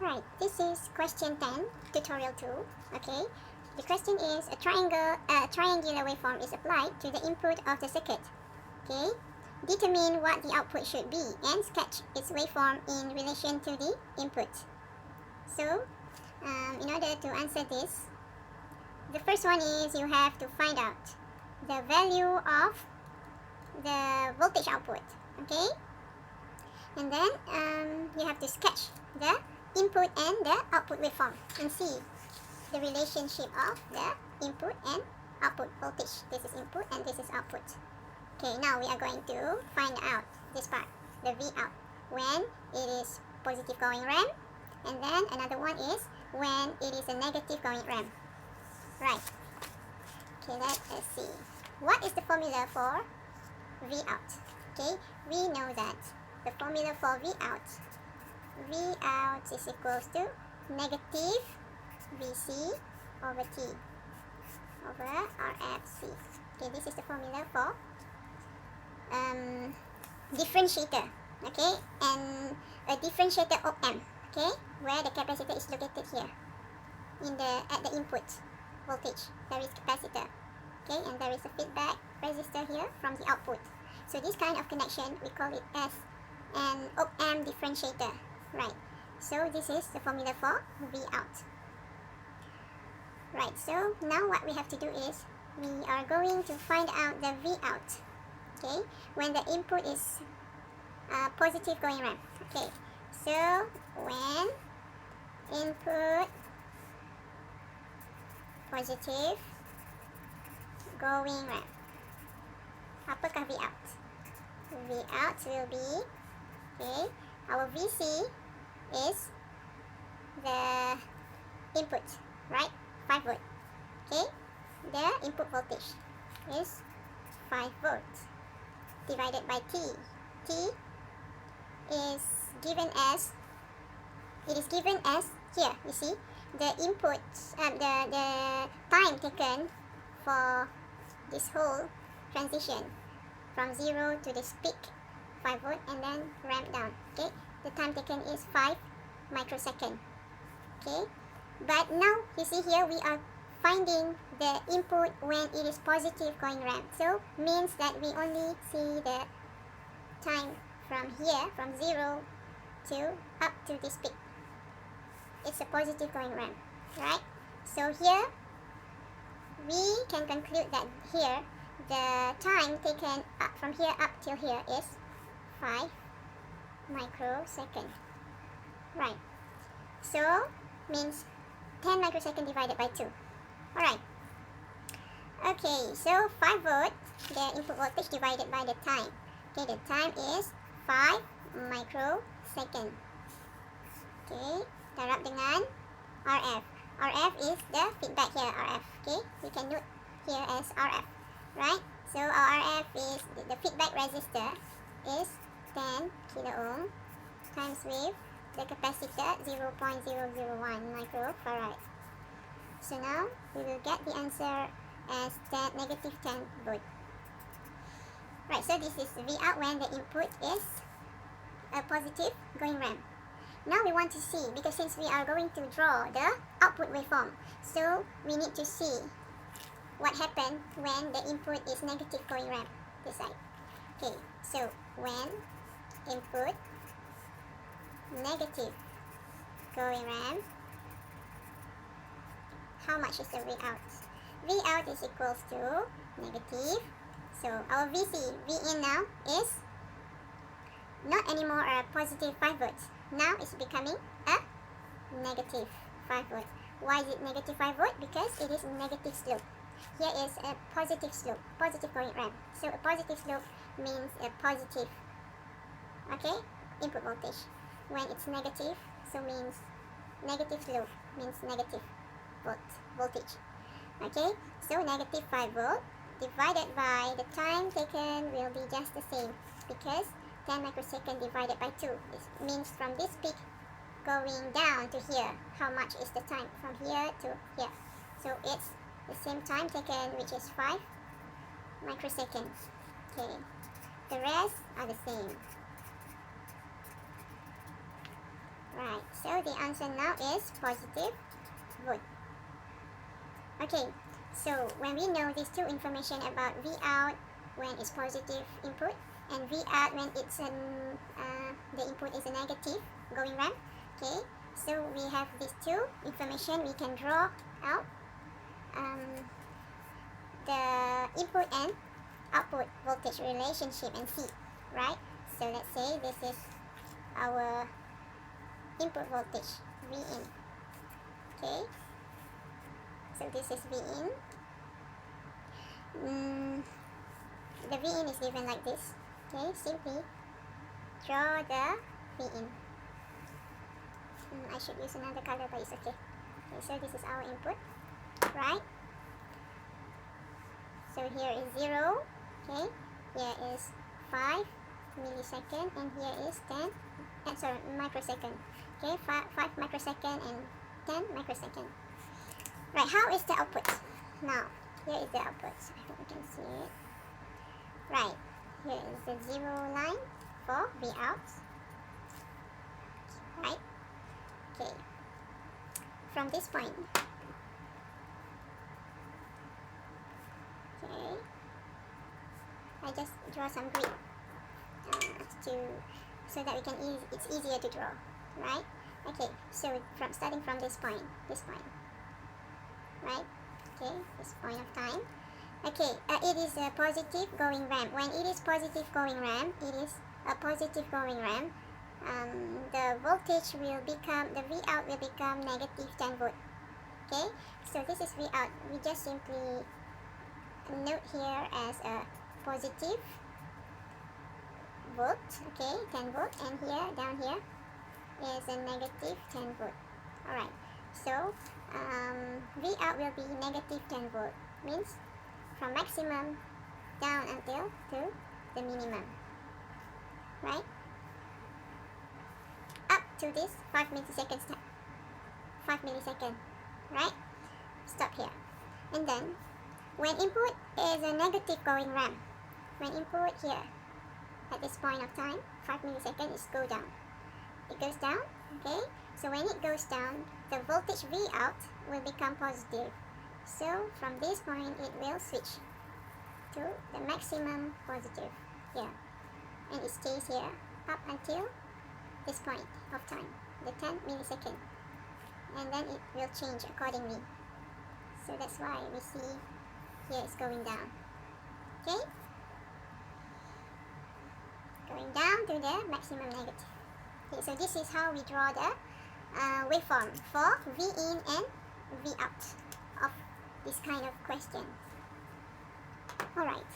Right, this is question 10, tutorial 2, okay? The question is, a triangular waveform is applied to the input of the circuit, okay? Determine what the output should be and sketch its waveform in relation to the input. So, in order to answer this, the first one is you have to find out the value of the voltage output, okay? And then you have to sketch the input and the output waveform and see the relationship of the input and output voltage. This is input and this is output. Okay, now we are going to find out this part, the V out, when it is positive going ramp, and then another one is when it is a negative going ramp. Right. Okay, let us see. What is the formula for V out? Okay, we know that the formula for V out is equals to negative VC over T over RFC. Okay, this is the formula for differentiator. Okay, and a differentiator op-amp. Okay, where the capacitor is located here at the input voltage. There is capacitor. Okay, and there is a feedback resistor here from the output. So this kind of connection we call it as an op-amp differentiator. Right. So this is the formula for V out. Right. So now what we have to do is we are going to find out the V out. Okay, when the input is positive going ramp. Okay, so when input positive going ramp, apakah V out? V out will be, okay, our VC is the input, right? 5 volt. Okay, the input voltage is 5 volts divided by T. T is given as, here, you see, the input, the time taken for this whole transition from 0 to this peak, 5 volt, and then ramp down. Okay, the time taken is 5 microsecond. Okay, but now you see here we are finding the input when it is positive going ramp. So means that we only see the time from here, from 0 to up to this peak. It's a positive going ramp, right? So here we can conclude that here the time taken up from here up till here is 5 microsecond. Right. So means 10 microsecond divided by 2. Alright. Okay, so 5 volt, the input voltage divided by the time. Okay, the time is 5 microsecond. Okay, darab dengan RF. RF is the feedback here, RF. Okay, we can note here as RF. Right? So our RF is, the feedback resistor is 10 kilo ohm times with the capacitor 0.001 microfarad. So now we will get the answer as negative 10 volt. Right, so this is V out when the input is a positive going ramp. Now we want to see, because since we are going to draw the output waveform, so we need to see what happened when the input is negative going ramp, this side. Okay, so when input negative going ramp, how much is the V out? V out is equals to negative. So our VC, V in now is not anymore a positive 5 volts. Now it's becoming a negative 5 volt. Why is it negative 5 volt? Because it is negative slope. Here is a positive slope, positive going ramp. So a positive slope means a positive, okay, input voltage. When it's negative, so means negative slope means negative voltage. Okay, so negative 5 volt divided by the time taken will be just the same, because 10 microsecond divided by 2 means from this peak going down to here. How much is the time from here to here? So it's the same time taken, which is 5 microseconds. Okay, the rest are the same. Right, so the answer now is positive volt. Okay, so when we know these two information about V out when it's positive input and V out when it's the input is a negative going ramp, okay, so we have these two information, we can draw out the input and output voltage relationship and see, right? So let's say this is our input voltage V in, okay, so this is V in. The V in is given like this, okay, simply draw the V in. I should use another color, but it's okay. Okay, so this is our input, right? So here is 0, okay, here is 5 millisecond, and here is 10, sorry, microsecond, okay, 5 microsecond and 10 microsecond. Right, how is the output? Now, here is the output, I hope you can see it. Right, here is the 0 line for V out, right, okay, from this point, okay, I just draw some grid so that we can it's easier to draw, right? Okay, so starting from this point, right? Okay, this point of time. Okay, it is a positive going ramp. When it is positive going ramp, the voltage will become, the V out will become negative 10 volt. Okay, so this is V out. We just simply note here as a positive volt, okay, 10 volt, and here, down here, is a negative 10 volt. Alright, so V out will be negative 10 volt, means from maximum down until to the minimum, right? Up to this 5 milliseconds, 5 millisecond, right? Stop here. And then, when input is a negative going ramp, when input here, at this point of time, 5 milliseconds, it goes down. It goes down, okay? So when it goes down, the voltage V out will become positive. So from this point, it will switch to the maximum positive here. And it stays here up until this point of time, the 10 millisecond. And then it will change accordingly. So that's why we see here it's going down. Okay? Going down to the maximum negative. Okay, so this is how we draw the waveform for V in and V out of this kind of question. Alright.